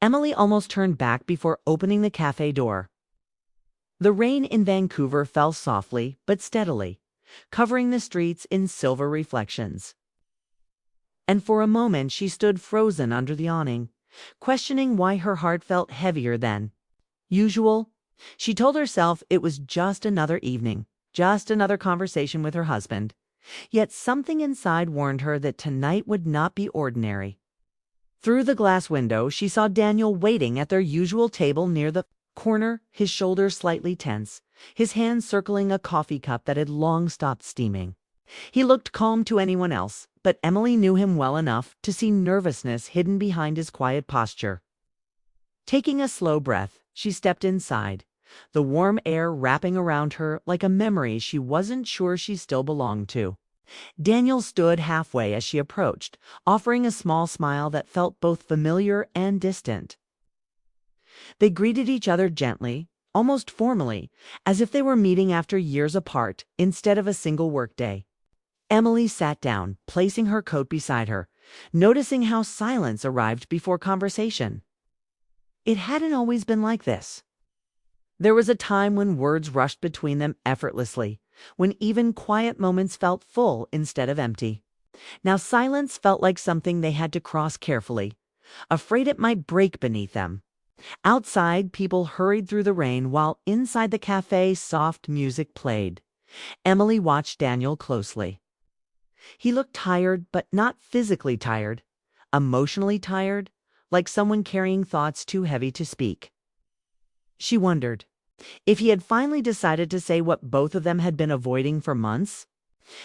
Emily almost turned back before opening the cafe door. The rain in Vancouver fell softly but steadily, covering the streets in silver reflections. And for a moment she stood frozen under the awning, questioning why her heart felt heavier than usual. She told herself it was just another evening, just another conversation with her husband. Yet something inside warned her that tonight would not be ordinary. Through the glass window, she saw Daniel waiting at their usual table near the corner, his shoulders slightly tense, his hands circling a coffee cup that had long stopped steaming. He looked calm to anyone else, but Emily knew him well enough to see nervousness hidden behind his quiet posture. Taking a slow breath, she stepped inside, the warm air wrapping around her like a memory she wasn't sure she still belonged to. Daniel stood halfway as she approached, offering a small smile that felt both familiar and distant. They greeted each other gently, almost formally, as if they were meeting after years apart instead of a single workday. Emily sat down, placing her coat beside her, noticing how silence arrived before conversation. It hadn't always been like this. There was a time when words rushed between them effortlessly, when even quiet moments felt full instead of empty. Now silence felt like something they had to cross carefully, afraid it might break beneath them. Outside, people hurried through the rain while inside the cafe soft music played. Emily watched Daniel closely. He looked tired, but not physically tired, emotionally tired, like someone carrying thoughts too heavy to speak. She wondered if he had finally decided to say what both of them had been avoiding for months.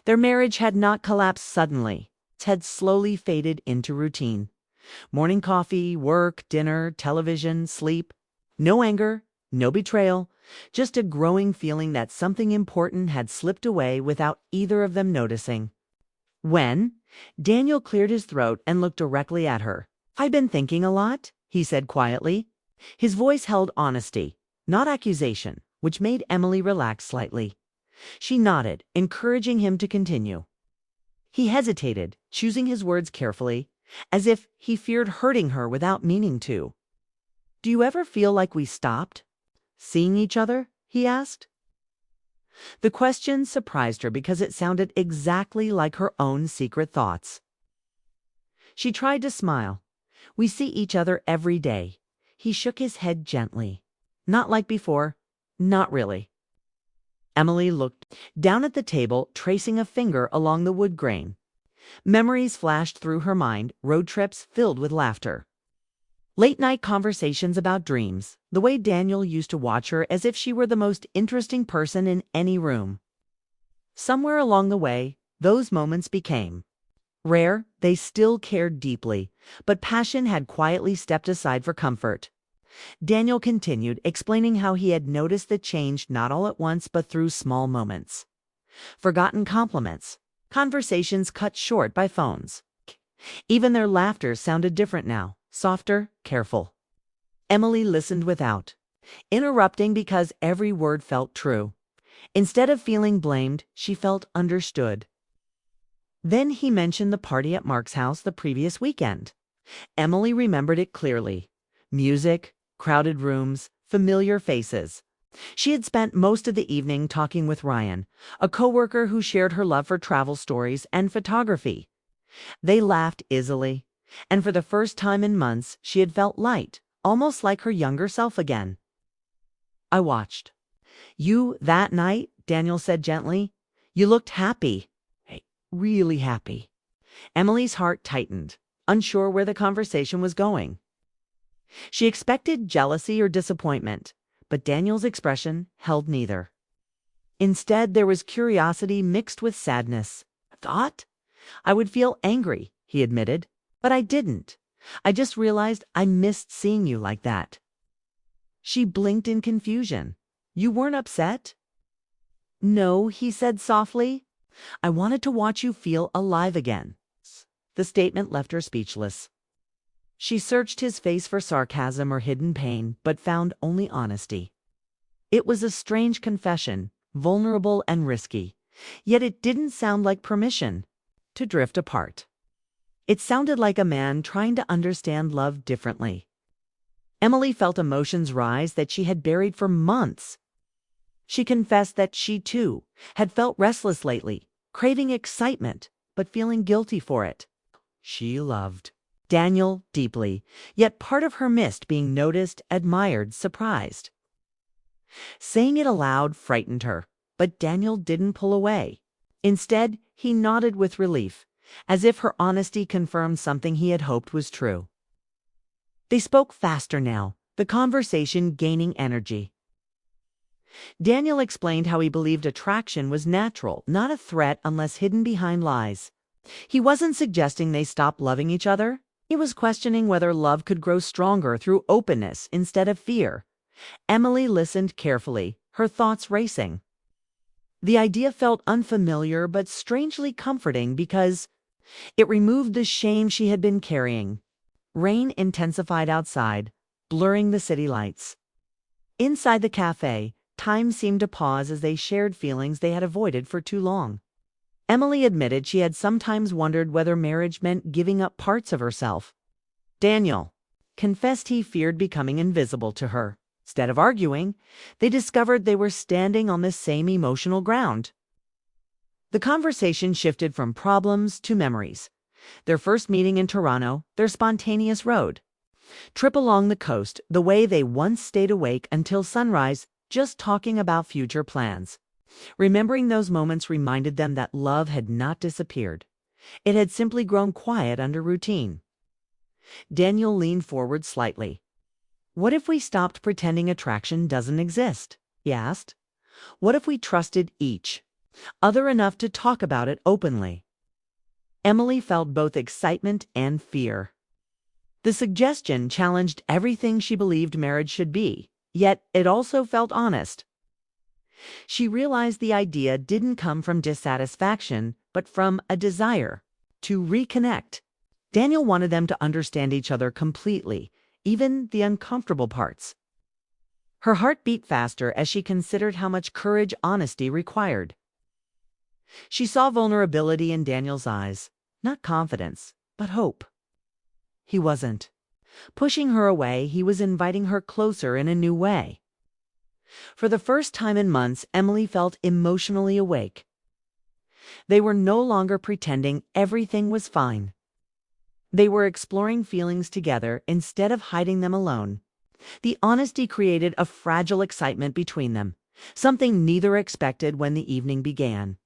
Their marriage had not collapsed suddenly. It had slowly faded into routine. Morning coffee, work, dinner, television, sleep. No anger, no betrayal, just a growing feeling that something important had slipped away without either of them noticing. When Daniel cleared his throat and looked directly at her. "I've been thinking a lot," he said quietly. His voice held honesty, not accusation, which made Emily relax slightly. She nodded, encouraging him to continue. He hesitated, choosing his words carefully, as if he feared hurting her without meaning to. "Do you ever feel like we stopped seeing each other?" he asked. The question surprised her because it sounded exactly like her own secret thoughts. She tried to smile. "We see each other every day." He shook his head gently. "Not like before. Not really." Emily looked down at the table, tracing a finger along the wood grain. Memories flashed through her mind, road trips filled with laughter. Late-night conversations about dreams, the way Daniel used to watch her as if she were the most interesting person in any room. Somewhere along the way, those moments became rare. They still cared deeply, but passion had quietly stepped aside for comfort. Daniel continued, explaining how he had noticed the change not all at once but through small moments. Forgotten compliments, conversations cut short by phones. Even their laughter sounded different now, softer, careful. Emily listened without interrupting because every word felt true. Instead of feeling blamed, she felt understood. Then he mentioned the party at Mark's house the previous weekend. Emily remembered it clearly. Music, crowded rooms, familiar faces. She had spent most of the evening talking with Ryan, a coworker who shared her love for travel stories and photography. They laughed easily, and for the first time in months, she had felt light, almost like her younger self again. "I watched you that night," Daniel said gently. "You looked happy, really happy." Emily's heart tightened, unsure where the conversation was going. She expected jealousy or disappointment, but Daniel's expression held neither. Instead, there was curiosity mixed with sadness. "Thought I would feel angry," he admitted, "but I didn't. I just realized I missed seeing you like that." She blinked in confusion. "You weren't upset?" "No," he said softly. "I wanted to watch you feel alive again." The statement left her speechless. She searched his face for sarcasm or hidden pain, but found only honesty. It was a strange confession, vulnerable and risky, yet it didn't sound like permission to drift apart. It sounded like a man trying to understand love differently. Emily felt emotions rise that she had buried for months. She confessed that she, too, had felt restless lately, craving excitement, but feeling guilty for it. She loved Daniel deeply, yet part of her missed being noticed, admired, surprised. Saying it aloud frightened her, but Daniel didn't pull away. Instead, he nodded with relief, as if her honesty confirmed something he had hoped was true. They spoke faster now, the conversation gaining energy. Daniel explained how he believed attraction was natural, not a threat unless hidden behind lies. He wasn't suggesting they stop loving each other. He was questioning whether love could grow stronger through openness instead of fear. Emily listened carefully, her thoughts racing. The idea felt unfamiliar but strangely comforting because it removed the shame she had been carrying. Rain intensified outside, blurring the city lights. Inside the cafe, time seemed to pause as they shared feelings they had avoided for too long. Emily admitted she had sometimes wondered whether marriage meant giving up parts of herself. Daniel confessed he feared becoming invisible to her. Instead of arguing, they discovered they were standing on the same emotional ground. The conversation shifted from problems to memories. Their first meeting in Toronto, their spontaneous road trip along the coast, the way they once stayed awake until sunrise, just talking about future plans. Remembering those moments reminded them that love had not disappeared. It had simply grown quiet under routine. Daniel leaned forward slightly. "What if we stopped pretending attraction doesn't exist?" he asked. "What if we trusted each other enough to talk about it openly?" Emily felt both excitement and fear. The suggestion challenged everything she believed marriage should be, yet it also felt honest. She realized the idea didn't come from dissatisfaction, but from a desire to reconnect. Daniel wanted them to understand each other completely, even the uncomfortable parts. Her heart beat faster as she considered how much courage honesty required. She saw vulnerability in Daniel's eyes, not confidence, but hope. He wasn't pushing her away, he was inviting her closer in a new way. For the first time in months, Emily felt emotionally awake. They were no longer pretending everything was fine. They were exploring feelings together instead of hiding them alone. The honesty created a fragile excitement between them, something neither expected when the evening began.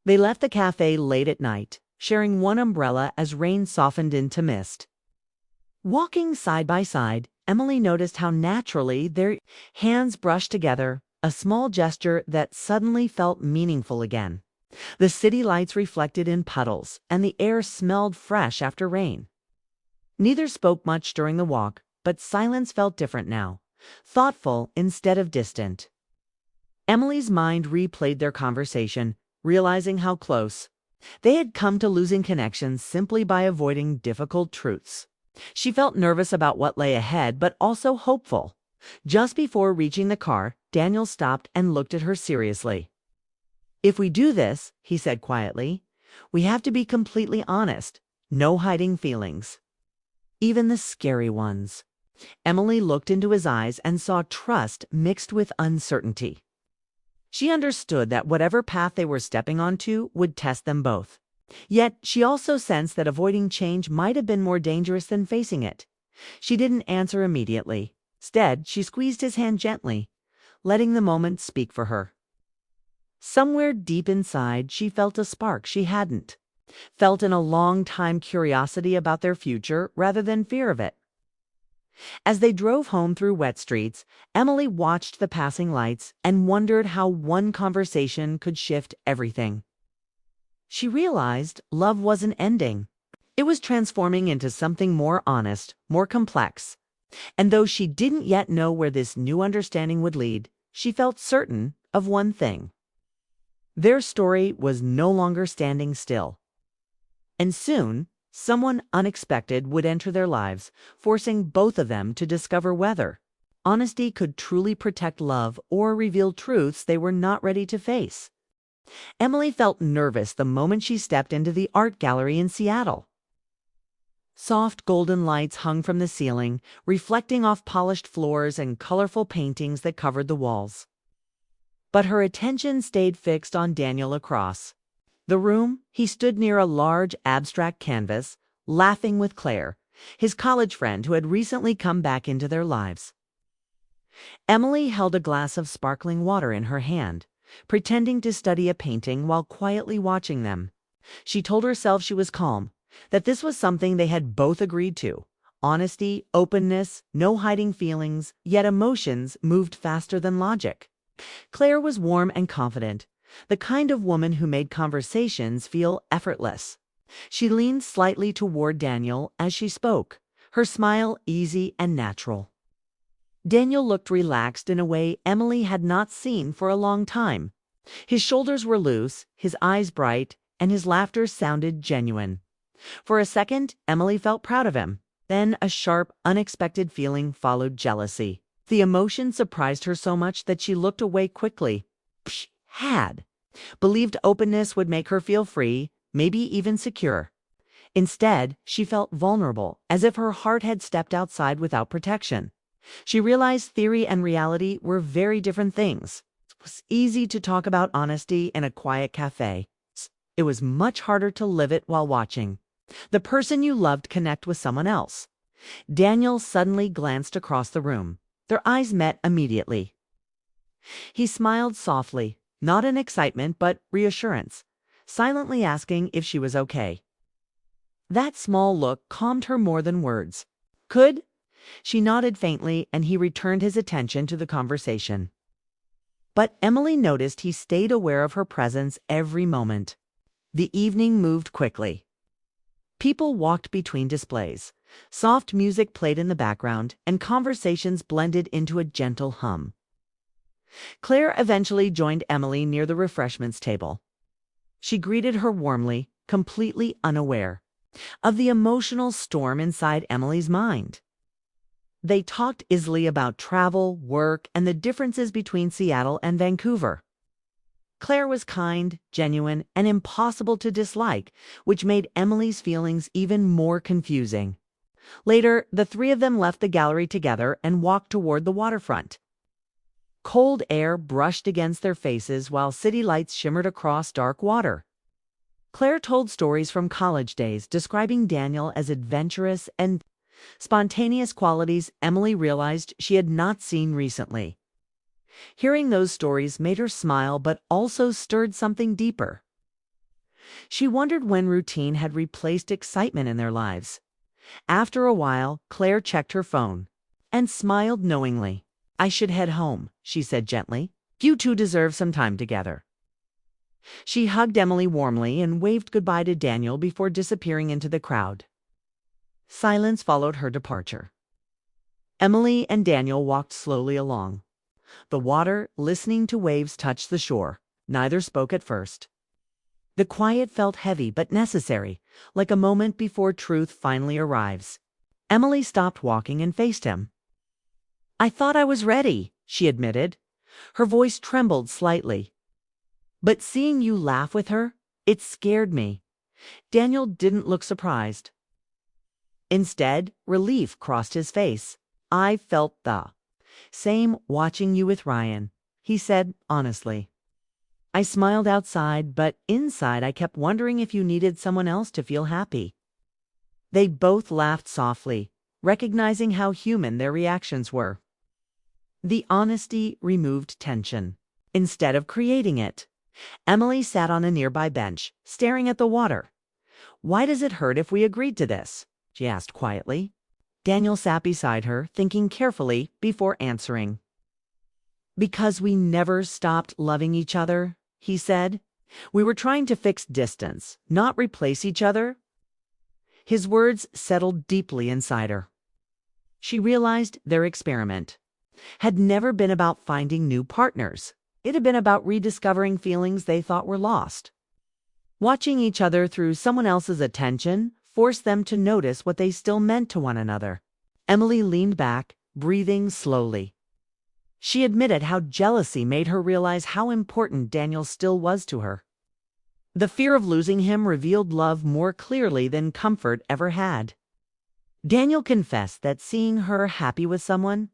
They left the cafe late at night, sharing one umbrella as rain softened into mist. Walking side by side, Emily noticed how naturally their hands brushed together, a small gesture that suddenly felt meaningful again. The city lights reflected in puddles, and the air smelled fresh after rain. Neither spoke much during the walk, but silence felt different now, thoughtful instead of distant. Emily's mind replayed their conversation, realizing how close they had come to losing connections simply by avoiding difficult truths. She felt nervous about what lay ahead, but also hopeful. Just before reaching the car, Daniel stopped and looked at her seriously. "If we do this," he said quietly, "we have to be completely honest. No hiding feelings. Even the scary ones." Emily looked into his eyes and saw trust mixed with uncertainty. She understood that whatever path they were stepping onto would test them both. Yet she also sensed that avoiding change might have been more dangerous than facing it. She didn't answer immediately. Instead, she squeezed his hand gently, letting the moment speak for her. Somewhere deep inside, she felt a spark she hadn't felt in a long time, curiosity about their future rather than fear of it. As they drove home through wet streets, Emily watched the passing lights and wondered how one conversation could shift everything. She realized love wasn't ending. It was transforming into something more honest, more complex. And though she didn't yet know where this new understanding would lead, she felt certain of one thing. Their story was no longer standing still. And soon, someone unexpected would enter their lives, forcing both of them to discover whether honesty could truly protect love or reveal truths they were not ready to face. Emily felt nervous the moment she stepped into the art gallery in Seattle. Soft golden lights hung from the ceiling, reflecting off polished floors and colorful paintings that covered the walls. But her attention stayed fixed on Daniel across the room. He stood near a large abstract canvas, laughing with Claire, his college friend who had recently come back into their lives. Emily held a glass of sparkling water in her hand, pretending to study a painting while quietly watching them. She told herself she was calm, that this was something they had both agreed to. Honesty, openness, no hiding feelings, yet emotions moved faster than logic. Claire was warm and confident, the kind of woman who made conversations feel effortless. She leaned slightly toward Daniel as she spoke, her smile easy and natural. Daniel looked relaxed in a way Emily had not seen for a long time. His shoulders were loose, his eyes bright, and his laughter sounded genuine. For a second, Emily felt proud of him. Then a sharp, unexpected feeling followed jealousy. The emotion surprised her so much that she looked away quickly. Psh, had believed openness would make her feel free, maybe even secure. Instead, she felt vulnerable, as if her heart had stepped outside without protection. She realized theory and reality were very different things. It was easy to talk about honesty in a quiet cafe. It was much harder to live it while watching the person you loved connect with someone else. Daniel suddenly glanced across the room. Their eyes met immediately. He smiled softly, not in excitement but reassurance, silently asking if she was okay. That small look calmed her more than words could. She nodded faintly, and he returned his attention to the conversation. But Emily noticed he stayed aware of her presence every moment. The evening moved quickly. People walked between displays. Soft music played in the background, and conversations blended into a gentle hum. Claire eventually joined Emily near the refreshments table. She greeted her warmly, completely unaware of the emotional storm inside Emily's mind. They talked easily about travel, work, and the differences between Seattle and Vancouver. Claire was kind, genuine, and impossible to dislike, which made Emily's feelings even more confusing. Later, the three of them left the gallery together and walked toward the waterfront. Cold air brushed against their faces while city lights shimmered across dark water. Claire told stories from college days, describing Daniel as adventurous and spontaneous qualities Emily realized she had not seen recently. Hearing those stories made her smile but also stirred something deeper. She wondered when routine had replaced excitement in their lives. After a while, Claire checked her phone and smiled knowingly. "I should head home," she said gently. "You two deserve some time together." She hugged Emily warmly and waved goodbye to Daniel before disappearing into the crowd. Silence followed her departure. Emily and Daniel walked slowly along. The water, listening to waves touch the shore. Neither spoke at first. The quiet felt heavy but necessary, like a moment before truth finally arrives. Emily stopped walking and faced him. "I thought I was ready," she admitted. Her voice trembled slightly. "But seeing you laugh with her, it scared me." Daniel didn't look surprised. Instead, relief crossed his face. "I felt the same watching you with Ryan," he said honestly. "I smiled outside, but inside I kept wondering if you needed someone else to feel happy." They both laughed softly, recognizing how human their reactions were. The honesty removed tension, instead of creating it. Emily sat on a nearby bench, staring at the water. "Why does it hurt if we agreed to this?" she asked quietly. Daniel sat beside her, thinking carefully before answering. "Because we never stopped loving each other," he said. "We were trying to fix distance, not replace each other." His words settled deeply inside her. She realized their experiment had never been about finding new partners. It had been about rediscovering feelings they thought were lost. Watching each other through someone else's attention forced them to notice what they still meant to one another. Emily leaned back, breathing slowly. She admitted how jealousy made her realize how important Daniel still was to her. The fear of losing him revealed love more clearly than comfort ever had. Daniel confessed that seeing her happy with someone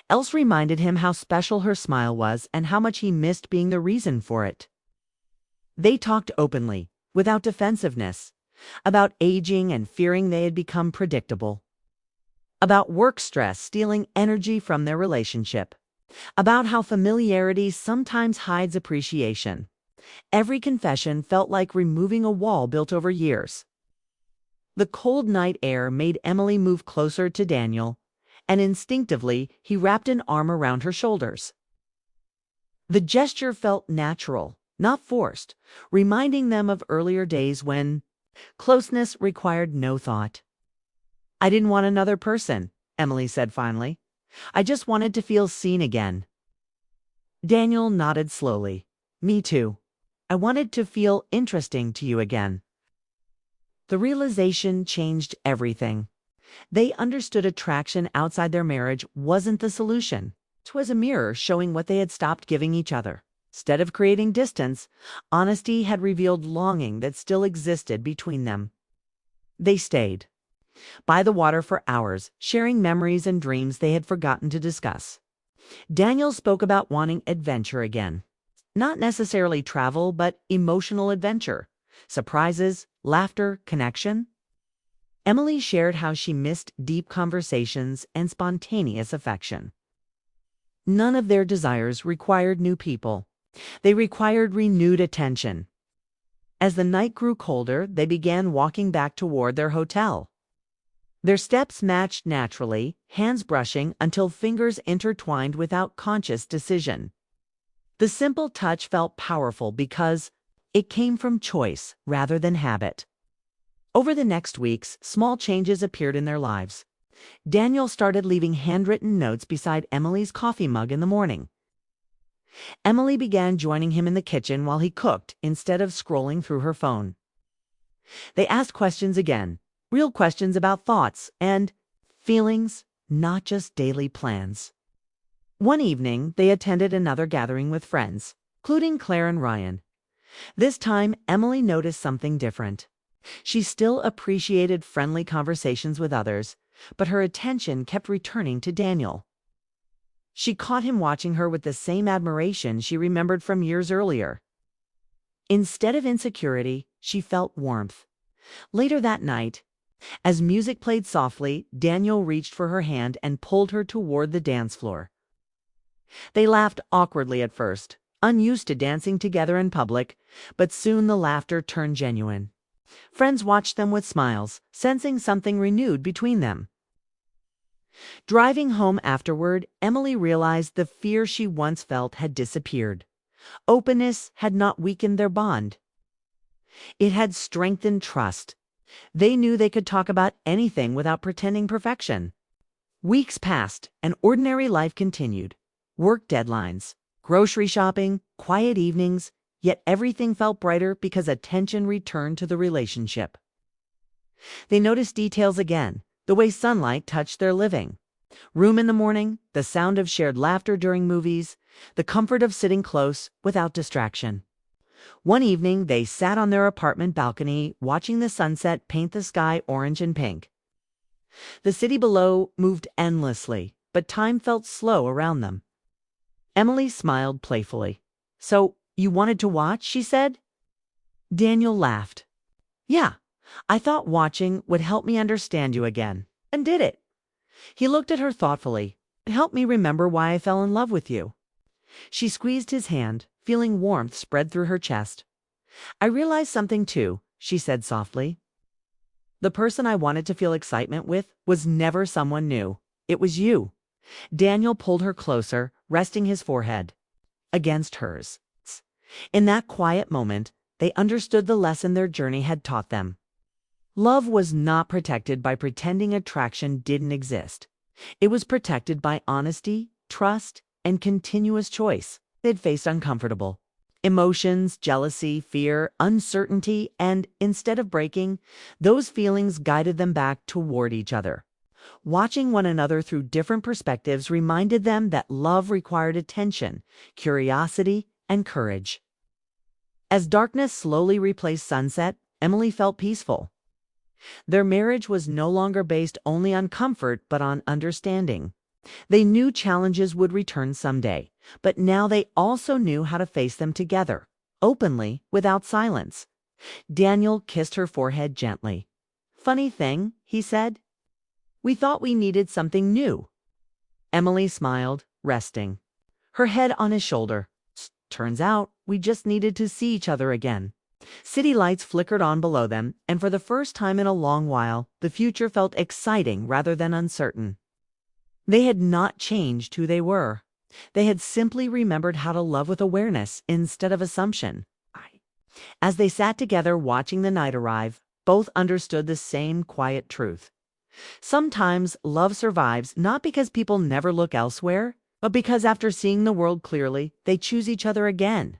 else reminded him how special her smile was and how much he missed being the reason for it. They talked openly, without defensiveness, about aging and fearing they had become predictable, about work stress stealing energy from their relationship, about how familiarity sometimes hides appreciation. Every confession felt like removing a wall built over years. The cold night air made Emily move closer to Daniel, and instinctively he wrapped an arm around her shoulders. The gesture felt natural, not forced, reminding them of earlier days when closeness required no thought. "I didn't want another person," Emily said finally. "I just wanted to feel seen again." Daniel nodded slowly. "Me too. I wanted to feel interesting to you again." The realization changed everything. They understood attraction outside their marriage wasn't the solution. It was a mirror showing what they had stopped giving each other. Instead of creating distance, honesty had revealed longing that still existed between them. They stayed by the water for hours, sharing memories and dreams they had forgotten to discuss. Daniel spoke about wanting adventure again. Not necessarily travel, but emotional adventure. Surprises, laughter, connection. Emily shared how she missed deep conversations and spontaneous affection. None of their desires required new people. They required renewed attention. As the night grew colder, they began walking back toward their hotel. Their steps matched naturally, hands brushing until fingers intertwined without conscious decision. The simple touch felt powerful because it came from choice rather than habit. Over the next weeks, small changes appeared in their lives. Daniel started leaving handwritten notes beside Emily's coffee mug in the morning. Emily began joining him in the kitchen while he cooked instead of scrolling through her phone. They asked questions again, real questions about thoughts and feelings, not just daily plans. One evening, they attended another gathering with friends, including Claire and Ryan. This time, Emily noticed something different. She still appreciated friendly conversations with others, but her attention kept returning to Daniel. She caught him watching her with the same admiration she remembered from years earlier. Instead of insecurity, she felt warmth. Later that night, as music played softly, Daniel reached for her hand and pulled her toward the dance floor. They laughed awkwardly at first, unused to dancing together in public, but soon the laughter turned genuine. Friends watched them with smiles, sensing something renewed between them. Driving home afterward, Emily realized the fear she once felt had disappeared. Openness had not weakened their bond. It had strengthened trust. They knew they could talk about anything without pretending perfection. Weeks passed, and ordinary life continued. Work deadlines, grocery shopping, quiet evenings, yet everything felt brighter because attention returned to the relationship. They noticed details again, the way sunlight touched their living room in the morning, the sound of shared laughter during movies, the comfort of sitting close without distraction. One evening, they sat on their apartment balcony, watching the sunset paint the sky orange and pink. The city below moved endlessly, but time felt slow around them. Emily smiled playfully. "So, you wanted to watch?" she said. Daniel laughed. "Yeah, I thought watching would help me understand you again, and did it." He looked at her thoughtfully. "It helped me remember why I fell in love with you." She squeezed his hand, feeling warmth spread through her chest. "I realized something too," she said softly. "The person I wanted to feel excitement with was never someone new. It was you." Daniel pulled her closer, resting his forehead against hers. In that quiet moment, they understood the lesson their journey had taught them. Love was not protected by pretending attraction didn't exist. It was protected by honesty, trust, and continuous choice. They'd faced uncomfortable emotions, jealousy, fear, uncertainty, and instead of breaking, those feelings guided them back toward each other. Watching one another through different perspectives reminded them that love required attention, curiosity, and courage. As darkness slowly replaced sunset, Emily felt peaceful. Their marriage was no longer based only on comfort but on understanding. They knew challenges would return someday, but now they also knew how to face them together, openly, without silence. Daniel kissed her forehead gently. "Funny thing," he said. "We thought we needed something new." Emily smiled, resting her head on his shoulder. "Turns out we just needed to see each other again." City lights flickered on below them, and for the first time in a long while, the future felt exciting rather than uncertain. They had not changed who they were. They had simply remembered how to love with awareness instead of assumption. As they sat together watching the night arrive, both understood the same quiet truth. Sometimes love survives not because people never look elsewhere, but because after seeing the world clearly, they choose each other again.